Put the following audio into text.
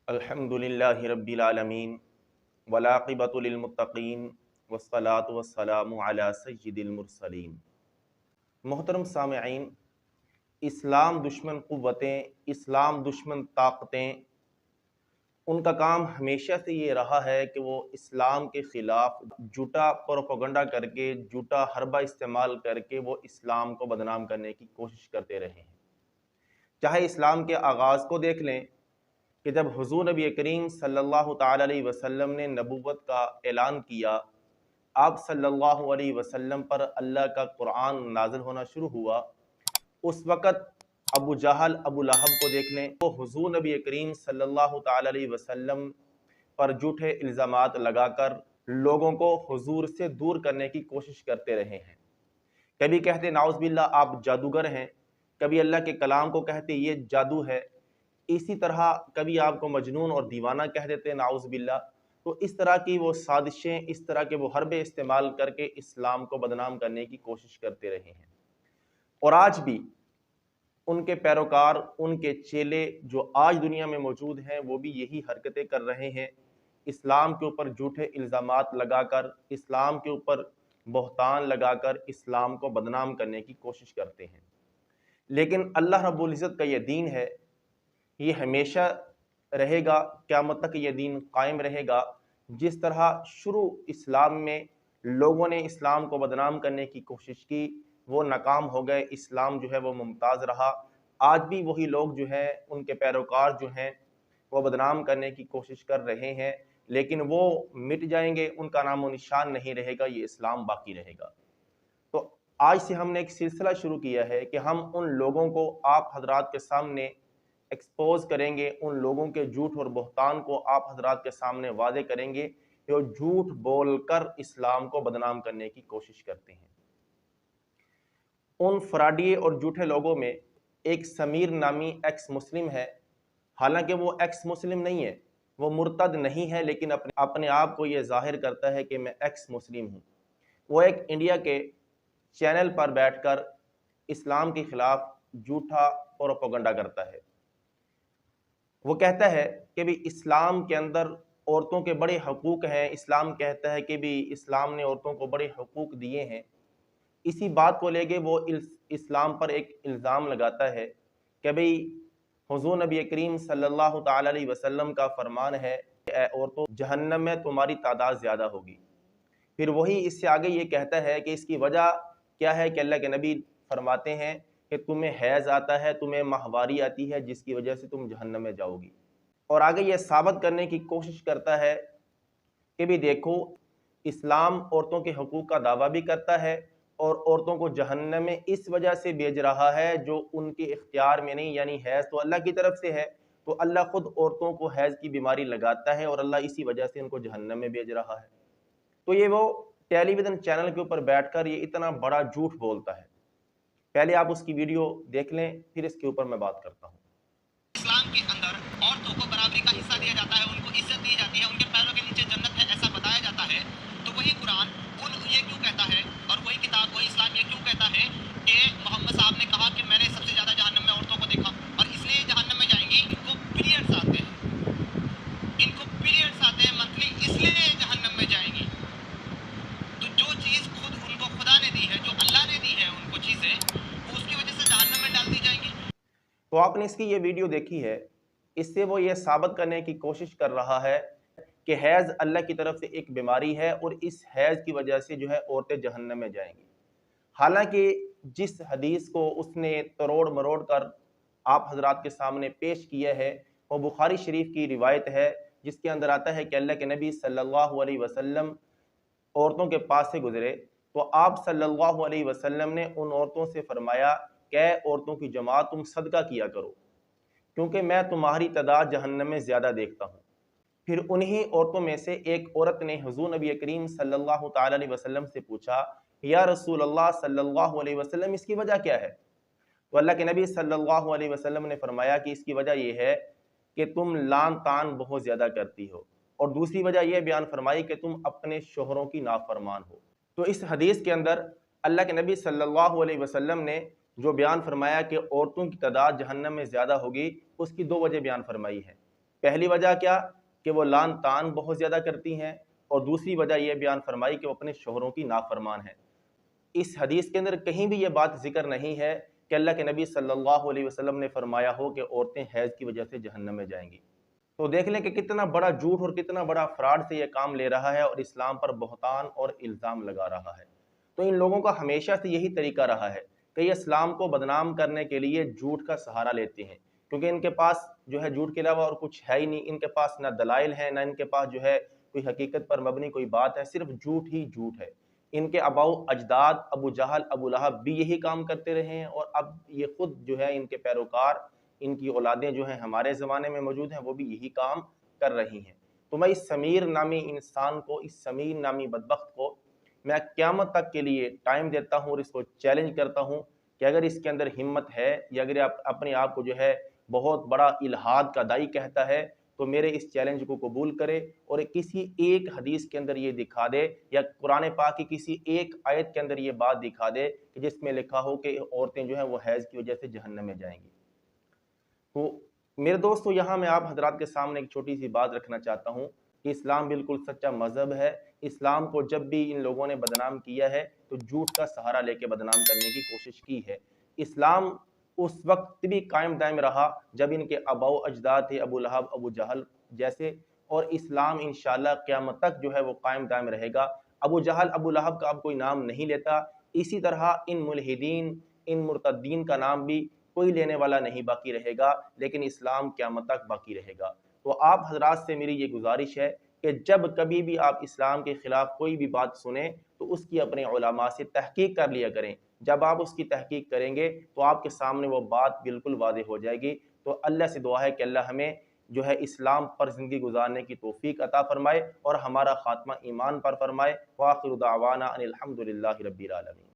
الحمدللہ رب العالمین والعاقبۃ للمتقین والصلاۃ والسلام علی سید المرسلین۔ محترم سامعین، اسلام دشمن قوتیں، اسلام دشمن طاقتیں، ان کا کام ہمیشہ سے یہ رہا ہے کہ وہ اسلام کے خلاف جھوٹا پروپیگنڈا کر کے، جھوٹا حربہ استعمال کر کے وہ اسلام کو بدنام کرنے کی کوشش کرتے رہے ہیں۔ چاہے اسلام کے آغاز کو دیکھ لیں کہ جب حضور نبی کریم صلی اللہ تعالی علیہ وسلم نے نبوت کا اعلان کیا، آپ صلی اللہ علیہ وسلم پر اللہ کا قرآن نازل ہونا شروع ہوا، اس وقت ابو جہل، ابو لہب کو دیکھ لیں، وہ حضور نبی کریم صلی اللہ تعالی علیہ وسلم پر جھوٹے الزامات لگا کر لوگوں کو حضور سے دور کرنے کی کوشش کرتے رہے ہیں۔ کبھی کہتے نعوذ باللہ آپ جادوگر ہیں، کبھی اللہ کے کلام کو کہتے یہ جادو ہے، اسی طرح کبھی آپ کو مجنون اور دیوانہ کہہ دیتے نعوذ باللہ۔ تو اس طرح کی وہ سازشیں، اس طرح کے وہ حربے استعمال کر کے اسلام کو بدنام کرنے کی کوشش کرتے رہے ہیں، اور آج بھی ان کے پیروکار، ان کے چیلے جو آج دنیا میں موجود ہیں، وہ بھی یہی حرکتیں کر رہے ہیں، اسلام کے اوپر جھوٹے الزامات لگا کر، اسلام کے اوپر بہتان لگا کر اسلام کو بدنام کرنے کی کوشش کرتے ہیں۔ لیکن اللہ رب العزت کا یہ دین ہے، یہ ہمیشہ رہے گا، قیامت تک یہ دین قائم رہے گا۔ جس طرح شروع اسلام میں لوگوں نے اسلام کو بدنام کرنے کی کوشش کی، وہ ناکام ہو گئے، اسلام جو ہے وہ ممتاز رہا۔ آج بھی وہی لوگ جو ہیں، ان کے پیروکار جو ہیں، وہ بدنام کرنے کی کوشش کر رہے ہیں، لیکن وہ مٹ جائیں گے، ان کا نام و نشان نہیں رہے گا، یہ اسلام باقی رہے گا۔ تو آج سے ہم نے ایک سلسلہ شروع کیا ہے کہ ہم ان لوگوں کو آپ حضرات کے سامنے ایکسپوز کریں گے، ان لوگوں کے جھوٹ اور بہتان کو آپ حضرات کے سامنے واضح کریں گے جو جھوٹ بول کر اسلام کو بدنام کرنے کی کوشش کرتے ہیں۔ ان فراڈیے اور جھوٹے لوگوں میں ایک سمیر نامی ایکس مسلم ہے، حالانکہ وہ ایکس مسلم نہیں ہے، وہ مرتد نہیں ہے، لیکن اپنے آپ کو یہ ظاہر کرتا ہے کہ میں ایکس مسلم ہوں۔ وہ ایک انڈیا کے چینل پر بیٹھ کر اسلام کے خلاف جھوٹا پروپیگنڈا کرتا ہے۔ وہ کہتا ہے کہ بھی اسلام کے اندر عورتوں کے بڑے حقوق ہیں، اسلام کہتا ہے کہ بھی اسلام نے عورتوں کو بڑے حقوق دیے ہیں۔ اسی بات کو لے کے وہ اسلام پر ایک الزام لگاتا ہے کہ بھی حضور نبی کریم صلی اللہ تعالی علیہ وسلم کا فرمان ہے کہ اے عورتوں، جہنم میں تمہاری تعداد زیادہ ہوگی۔ پھر وہی اس سے آگے یہ کہتا ہے کہ اس کی وجہ کیا ہے کہ اللہ کے نبی فرماتے ہیں کہ تمہیں حیض آتا ہے، تمہیں ماہواری آتی ہے، جس کی وجہ سے تم جہنم میں جاؤ گی۔ اور آگے یہ ثابت کرنے کی کوشش کرتا ہے کہ بھی دیکھو، اسلام عورتوں کے حقوق کا دعویٰ بھی کرتا ہے اور عورتوں کو جہنم میں اس وجہ سے بھیج رہا ہے جو ان کے اختیار میں نہیں، یعنی حیض تو اللہ کی طرف سے ہے، تو اللہ خود عورتوں کو حیض کی بیماری لگاتا ہے اور اللہ اسی وجہ سے ان کو جہنم میں بھیج رہا ہے۔ تو یہ وہ ٹیلی ویژن چینل کے اوپر بیٹھ کر یہ اتنا بڑا جھوٹ بولتا ہے۔ پہلے آپ اس کی ویڈیو دیکھ لیں، پھر اس کے اوپر میں بات کرتا ہوں۔ اسلام کے اندر عورتوں کو برابری کا حصہ دیا جاتا ہے، ان کو عزت دی جاتی ہے، ان کے پیروں کے نیچے جنت ہے، ایسا بتایا جاتا ہے۔ تو وہی قرآن یہ کیوں کہتا ہے، اور وہی کتاب، وہی اسلام یہ کیوں کہتا ہے کہ محمد صاحب نے کہا کہ میں نے سب سے زیادہ جہنم میں عورتوں کو دیکھا، اور اس لیے جہنم میں جائیں گی، ان کو پیریڈز آتے ہیں، ان کو پیریڈز آتے ہیں منتھلی، اس لیے جہنم میں جائیں گی۔ تو جو چیز خود ان کو خدا نے دی ہے، جو اللہ نے دی ہے ان کو چیزیں، وہ اس کی وجہ سے جہنم میں ڈال دی جائیں گی۔ تو آپ نے اس کی یہ ویڈیو دیکھی ہے، اس سے وہ یہ ثابت کرنے کی کوشش کر رہا ہے کہ حیض اللہ کی طرف سے ایک بیماری ہے اور اس حیض کی وجہ سے جو ہے عورتیں جہنم میں جائیں گی۔ حالانکہ جس حدیث کو اس نے تروڑ مروڑ کر آپ حضرات کے سامنے پیش کیا ہے، وہ بخاری شریف کی روایت ہے، جس کے اندر آتا ہے کہ اللہ کے نبی صلی اللہ علیہ وسلم عورتوں کے پاس سے گزرے تو آپ صلی اللہ علیہ وسلم نے ان عورتوں سے فرمایا کہ اے عورتوں کی جماعت، تم صدقہ کیا کرو، کیونکہ میں تمہاری تعداد جہنم میں زیادہ دیکھتا ہوں۔ پھر انہی عورتوں میں سے ایک عورت نے حضور نبی کریم صلی اللہ تعالی علیہ وسلم سے پوچھا، یا رسول اللہ صلی اللہ علیہ وسلم، اس کی وجہ کیا ہے؟ تو اللہ کے نبی صلی اللہ علیہ وسلم نے فرمایا کہ اس کی وجہ یہ ہے کہ تم لان تان بہت زیادہ کرتی ہو، اور دوسری وجہ یہ بیان فرمائی کہ تم اپنے شوہروں کی نافرمان ہو۔ تو اس حدیث کے اندر اللہ کے نبی صلی اللہ علیہ وسلم نے جو بیان فرمایا کہ عورتوں کی تعداد جہنم میں زیادہ ہوگی، اس کی دو وجہ بیان فرمائی ہے۔ پہلی وجہ کیا کہ وہ لان تان بہت زیادہ کرتی ہیں، اور دوسری وجہ یہ بیان فرمائی کہ وہ اپنے شوہروں کی نافرمان ہیں۔ اس حدیث کے اندر کہیں بھی یہ بات ذکر نہیں ہے کہ اللہ کے نبی صلی اللہ علیہ وسلم نے فرمایا ہو کہ عورتیں حیض کی وجہ سے جہنم میں جائیں گی۔ تو دیکھ لیں کہ کتنا بڑا جھوٹ اور کتنا بڑا فراڈ سے یہ کام لے رہا ہے اور اسلام پر بہتان اور الزام لگا رہا ہے۔ تو ان لوگوں کا ہمیشہ سے یہی طریقہ رہا ہے کہ یہ اسلام کو بدنام کرنے کے لیے جھوٹ کا سہارا لیتے ہیں، کیونکہ ان کے پاس جو ہے جھوٹ کے علاوہ اور کچھ ہے ہی نہیں، ان کے پاس نہ دلائل ہیں، نہ ان کے پاس جو ہے کوئی حقیقت پر مبنی کوئی بات ہے، صرف جھوٹ ہی جھوٹ ہے۔ ان کے آباؤ اجداد ابو جہل ابو لہب بھی یہی کام کرتے رہے ہیں، اور اب یہ خود جو ہے ان کے پیروکار، ان کی اولادیں جو ہیں ہمارے زمانے میں موجود ہیں، وہ بھی یہی کام کر رہی ہیں۔ تو میں اس سمیر نامی انسان کو، اس سمیر نامی بدبخت کو میں قیامت تک کے لیے ٹائم دیتا ہوں اور اس کو چیلنج کرتا ہوں کہ اگر اس کے اندر ہمت ہے یا اگر اپنے آپ کو جو ہے بہت بڑا الہاد کا دائی کہتا ہے تو میرے اس چیلنج کو قبول کرے اور کسی ایک حدیث کے اندر یہ دکھا دے یا قرآن پاک کی کسی ایک آیت کے اندر یہ بات دکھا دے کہ جس میں لکھا ہو کہ عورتیں جو ہیں وہ حیض کی وجہ سے جہنم میں جائیں گی۔ تو میرے دوستو، یہاں میں آپ حضرات کے سامنے ایک چھوٹی سی بات رکھنا چاہتا ہوں کہ اسلام بالکل سچا مذہب ہے۔ اسلام کو جب بھی ان لوگوں نے بدنام کیا ہے تو جھوٹ کا سہارا لے کے بدنام کرنے کی کوشش کی ہے۔ اسلام اس وقت بھی قائم دائم رہا جب ان کے آباؤ اجداد تھے ابو لہب ابو جہل جیسے، اور اسلام انشاءاللہ قیامت تک جو ہے وہ قائم دائم رہے گا۔ ابو جہل ابو لہب کا اب کوئی نام نہیں لیتا، اسی طرح ان ملحدین، ان مرتدین کا نام بھی کوئی لینے والا نہیں باقی رہے گا، لیکن اسلام قیامت تک باقی رہے گا۔ تو آپ حضرات سے میری یہ گزارش ہے کہ جب کبھی بھی آپ اسلام کے خلاف کوئی بھی بات سنیں تو اس کی اپنے علماء سے تحقیق کر لیا کریں۔ جب آپ اس کی تحقیق کریں گے تو آپ کے سامنے وہ بات بالکل واضح ہو جائے گی۔ تو اللہ سے دعا ہے کہ اللہ ہمیں جو ہے اسلام پر زندگی گزارنے کی توفیق عطا فرمائے اور ہمارا خاتمہ ایمان پر فرمائے۔ وآخر دعوانا ان الحمد للہ رب العالمین۔